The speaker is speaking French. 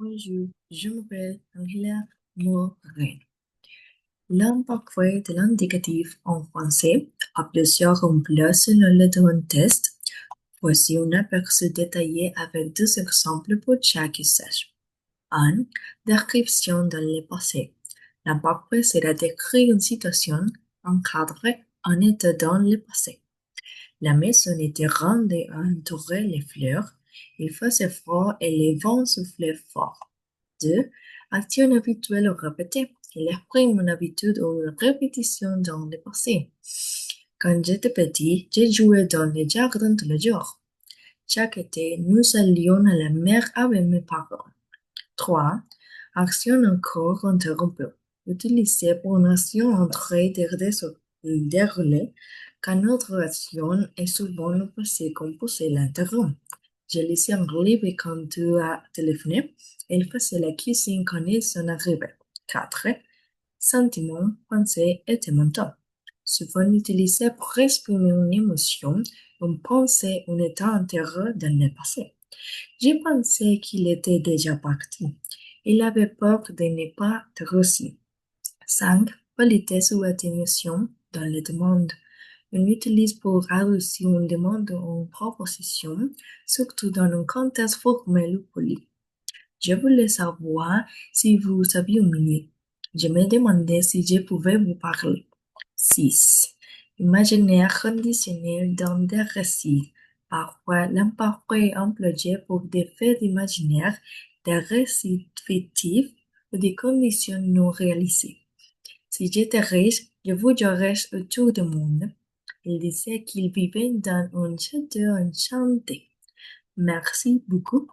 Bonjour, je m'appelle Angela Morin. L'imparfait de l'indicatif en français a plusieurs emplois selon le droit test. Voici un aperçu détaillé avec deux exemples pour chaque usage. 1. Description dans le passé. L'imparfait sera décrire une situation encadrée en état dans le passé. La maison était ronde et entourait les fleurs. Il faisait froid et les vents soufflaient fort. 2. Action habituelle répétée. Il exprime une habitude ou une répétition dans le passé. Quand j'étais petit, j'ai joué dans les jardins tous les jours. Chaque été, nous allions à la mer avec mes parents. 3. Action encore interrompue. Utilisée pour une action entrée déroulée quand notre action est souvent le passé composé l'interrompt. J'ai laissé un livre quand tu as téléphoné. Il faisait la cuisine quand ils sont arrivés. 4. Sentiments, pensées et émotions. Souvent utilisé pour exprimer une émotion, une pensée, un état intérieur dans le passé. J'ai pensé qu'il était déjà parti. Il avait peur de ne pas te réussir. 5. Politesse ou atténuation dans les demandes. On utilise pour adoucir une demande ou une proposition, surtout dans un contexte formel ou poli. Je voulais savoir si vous saviez mieux. Je me demandais si je pouvais vous parler. 6. Imaginaire conditionnel dans des récits. Parfois, l'imparfait est employé pour des faits imaginaires, des récits fictifs ou des conditions non réalisées. Si j'étais riche, je voyagerais autour du monde. Il disait qu'il vivait dans un château enchanté. Merci beaucoup.